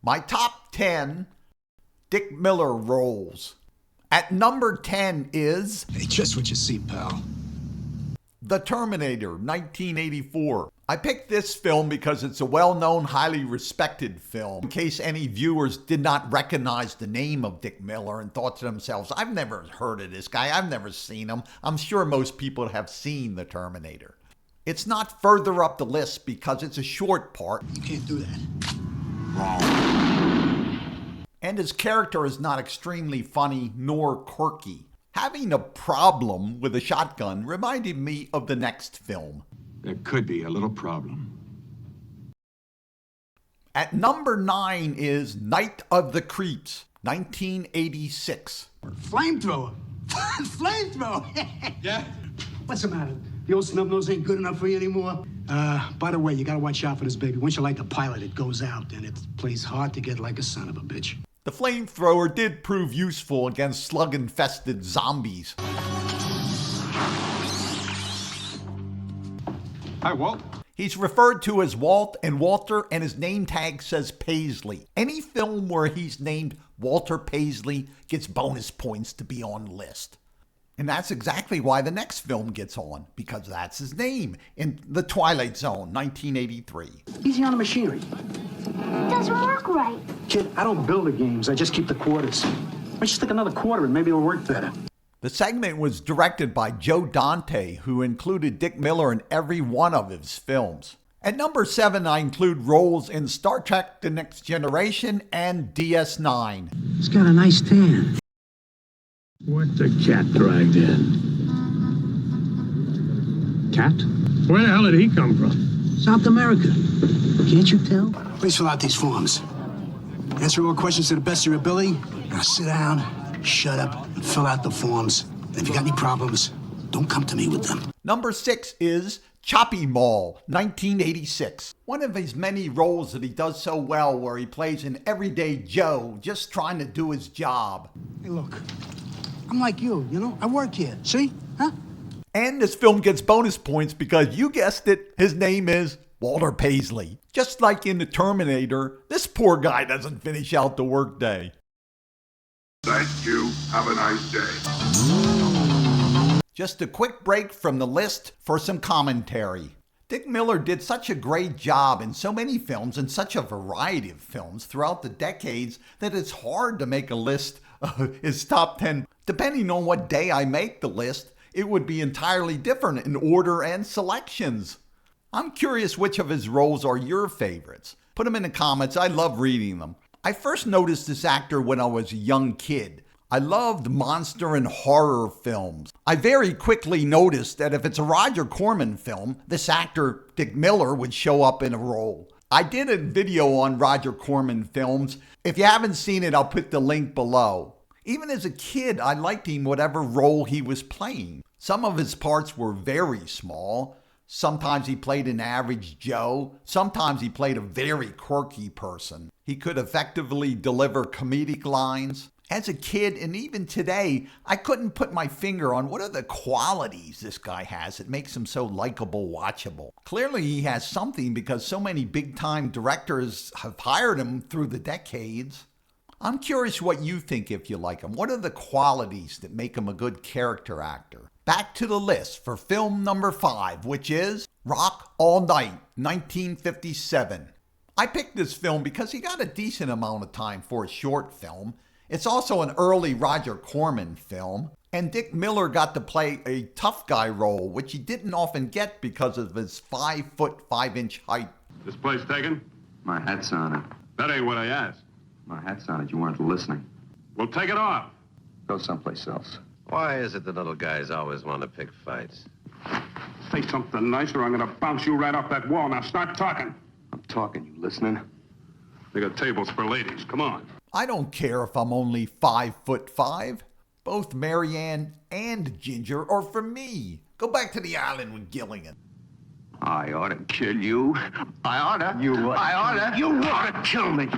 My top 10 Dick Miller roles. At number 10 is Hey, just what you see, pal. The Terminator, 1984. I picked this film because it's a well-known, highly respected film. In case any viewers did not recognize the name of Dick Miller and thought to themselves, I've never heard of this guy, I've never seen him. I'm sure most people have seen The Terminator. It's not further up the list because it's a short part. You can't do that. Wrong. And his character is not extremely funny nor quirky. Having a problem with a shotgun reminded me of the next film. There could be a little problem. At number 9 is Night of the Creeps, 1986. Flamethrower. Flamethrower. Yeah? What's the matter? The old snub nose ain't good enough for you anymore? By the way, you gotta watch out for this baby. Once you light the pilot, it goes out, and it plays hard to get like a son of a bitch. The flamethrower did prove useful against slug-infested zombies. Hi, Walt. He's referred to as Walt and Walter, and his name tag says Paisley. Any film where he's named Walter Paisley gets bonus points to be on the list. And that's exactly why the next film gets on, because that's his name in The Twilight Zone, 1983. Easy on the machinery. It doesn't work right. Kid, I don't build the games. I just keep the quarters. Why don't you stick another quarter in? Maybe it'll work better. The segment was directed by Joe Dante, who included Dick Miller in every one of his films. At number 7, I include roles in Star Trek The Next Generation and DS9. He's got a nice tan. What the cat dragged in? Cat? Where the hell did he come from? South America. Can't you tell? Please fill out these forms. Answer all questions to the best of your ability. Now sit down, shut up, and fill out the forms. And if you got any problems, don't come to me with them. Number 6 is Choppa Mall, 1986. One of his many roles that he does so well, where he plays an everyday Joe just trying to do his job. Hey, look. I'm like you know? I work here. See? Huh? And this film gets bonus points because you guessed it, his name is Walter Paisley. Just like in The Terminator, this poor guy doesn't finish out the workday. Thank you. Have a nice day. Just a quick break from the list for some commentary. Dick Miller did such a great job in so many films and such a variety of films throughout the decades that it's hard to make a list of his top 10. Depending on what day I make the list, it would be entirely different in order and selections. I'm curious which of his roles are your favorites. Put them in the comments. I love reading them. I first noticed this actor when I was a young kid. I loved monster and horror films. I very quickly noticed that if it's a Roger Corman film, this actor, Dick Miller, would show up in a role. I did a video on Roger Corman films. If you haven't seen it, I'll put the link below. Even as a kid, I liked him whatever role he was playing. Some of his parts were very small. Sometimes he played an average Joe. Sometimes he played a very quirky person. He could effectively deliver comedic lines. As a kid, and even today, I couldn't put my finger on what are the qualities this guy has that makes him so likable, watchable. Clearly he has something because so many big-time directors have hired him through the decades. I'm curious what you think if you like him. What are the qualities that make him a good character actor? Back to the list for film number 5, which is Rock All Night, 1957. I picked this film because he got a decent amount of time for a short film. It's also an early Roger Corman film, and Dick Miller got to play a tough guy role, which he didn't often get because of his 5'5" height. This place taken? My hat's on it. That ain't what I asked. My hat's on it. You weren't listening. Well, take it off. Go someplace else. Why is it the little guys always want to pick fights? Say something nice or I'm gonna bounce you right off that wall. Now start talking. I'm talking. You listening? They got tables for ladies. Come on. I don't care if I'm only 5'5". Both Marianne and Ginger are for me. Go back to the island with Gilligan. I ought to kill you. I oughta. You what? I oughta. You oughta kill me.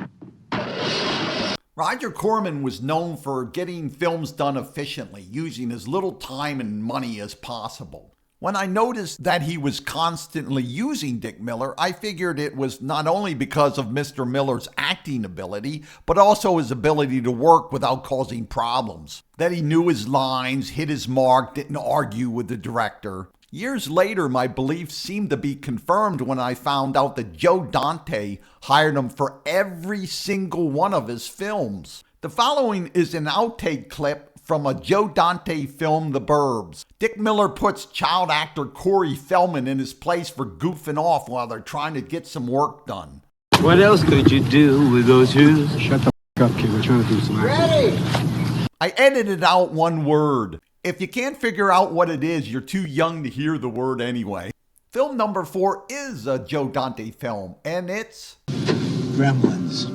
Roger Corman was known for getting films done efficiently, using as little time and money as possible. When I noticed that he was constantly using Dick Miller, I figured it was not only because of Mr. Miller's acting ability, but also his ability to work without causing problems. That he knew his lines, hit his mark, didn't argue with the director. Years later, my belief seemed to be confirmed when I found out that Joe Dante hired him for every single one of his films. The following is an outtake clip from a Joe Dante film, The Burbs. Dick Miller puts child actor Corey Feldman in his place for goofing off while they're trying to get some work done. What else could you do with those shoes? Shut the up, kid. We're trying to do some acting. I edited out one word. If you can't figure out what it is, you're too young to hear the word anyway. Film number 4 is a Joe Dante film, and it's Gremlins.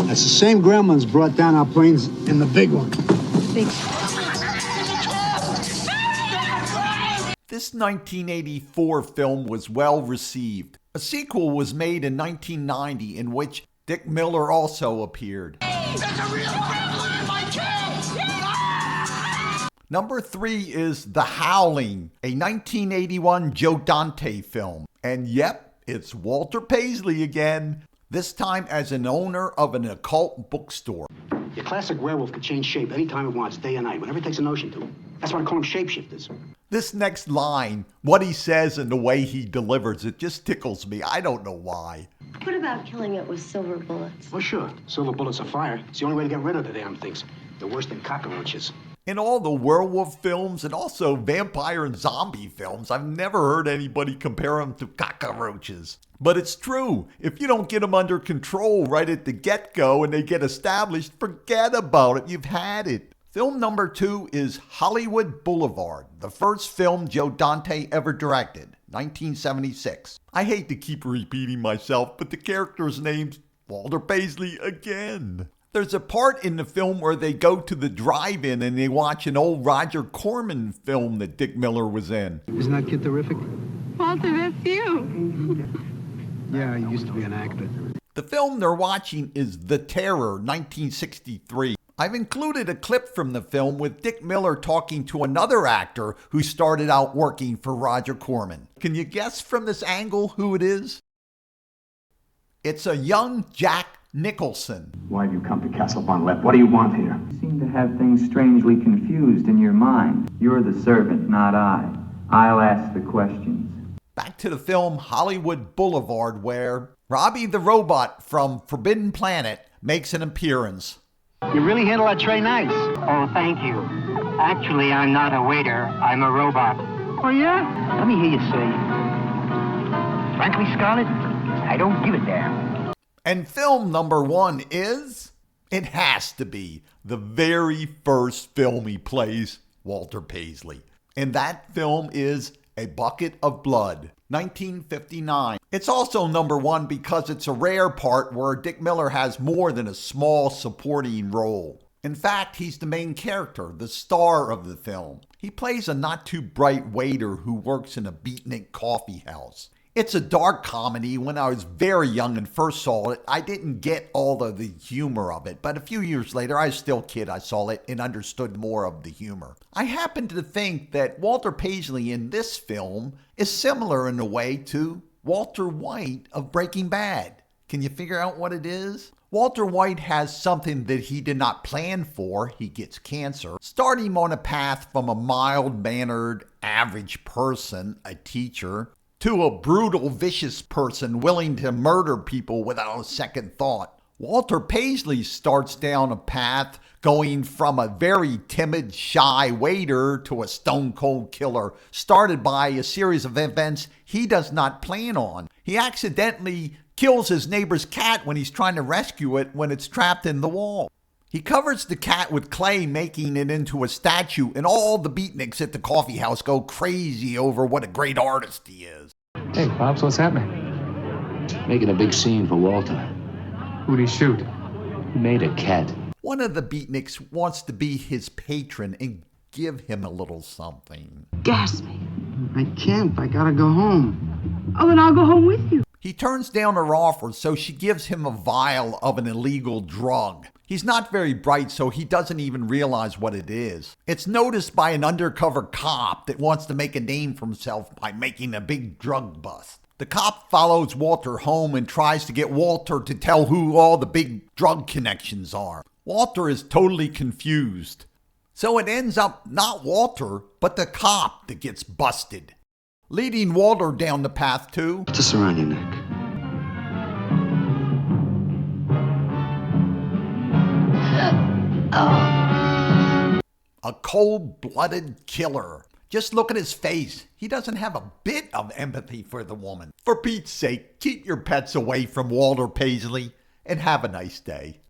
That's the same Gremlins brought down our planes in the big one. This 1984 film was well received. A sequel was made in 1990 in which Dick Miller also appeared. There's a real gremlin in my cage! Number 3 is The Howling, a 1981 Joe Dante film. And yep, it's Walter Paisley again, this time as an owner of an occult bookstore. Your classic werewolf could change shape anytime it wants, day or night, whenever it takes a notion to. That's why I call them shapeshifters. This next line, what he says and the way he delivers it just tickles me. I don't know why. What about killing it with silver bullets? Oh, sure. Silver bullets are fire. It's the only way to get rid of the damn things. They're worse than cockroaches. In all the werewolf films and also vampire and zombie films, I've never heard anybody compare them to cockroaches. But it's true. If you don't get them under control right at the get-go and they get established, forget about it. You've had it. Film number 2 is Hollywood Boulevard, the first film Joe Dante ever directed, 1976. I hate to keep repeating myself, but the character's name's Walter Paisley again. There's a part in the film where they go to the drive-in and they watch an old Roger Corman film that Dick Miller was in. Isn't that kid terrific? Walter, that's you. Yeah, he used to be an actor. The film they're watching is The Terror, 1963. I've included a clip from the film with Dick Miller talking to another actor who started out working for Roger Corman. Can you guess from this angle who it is? It's a young Jack Nicholson. Why have you come to Castle Von Lepp? What do you want here? You seem to have things strangely confused in your mind. You're the servant, not I. I'll ask the questions. Back to the film Hollywood Boulevard, where Robbie the Robot from Forbidden Planet makes an appearance. You really handle that tray nice. Oh, thank you. Actually, I'm not a waiter. I'm a robot. Oh, yeah? Let me hear you say. Frankly, Scarlett, I don't give a damn. And film number 1 is, it has to be, the very first film he plays, Walter Paisley. And that film is A Bucket of Blood, 1959. It's also number 1 because it's a rare part where Dick Miller has more than a small supporting role. In fact, he's the main character, the star of the film. He plays a not too bright waiter who works in a beatnik coffee house. It's a dark comedy. When I was very young and first saw it, I didn't get all of the humor of it, but a few years later, I was still a kid, I saw it and understood more of the humor. I happen to think that Walter Paisley in this film is similar in a way to Walter White of Breaking Bad. Can you figure out what it is? Walter White has something that he did not plan for. He gets cancer, starting him on a path from a mild-mannered, average person, a teacher, to a brutal, vicious person willing to murder people without a second thought. Walter Paisley starts down a path going from a very timid, shy waiter to a stone-cold killer, started by a series of events he does not plan on. He accidentally kills his neighbor's cat when he's trying to rescue it when it's trapped in the wall. He covers the cat with clay, making it into a statue, and all the beatniks at the coffee house go crazy over what a great artist he is. Hey, Pops, what's happening? Making a big scene for Walter. Who'd he shoot? He made a cat. One of the beatniks wants to be his patron and give him a little something. Gas me. I can't. I gotta go home. Oh, then I'll go home with you. He turns down her offer, so she gives him a vial of an illegal drug. He's not very bright, so he doesn't even realize what it is. It's noticed by an undercover cop that wants to make a name for himself by making a big drug bust. The cop follows Walter home and tries to get Walter to tell who all the big drug connections are. Walter is totally confused. So it ends up not Walter, but the cop that gets busted, leading Walter down the path to... Just around your neck. A cold-blooded killer. Just look at his face. He doesn't have a bit of empathy for the woman. For Pete's sake, keep your pets away from Walter Paisley and have a nice day.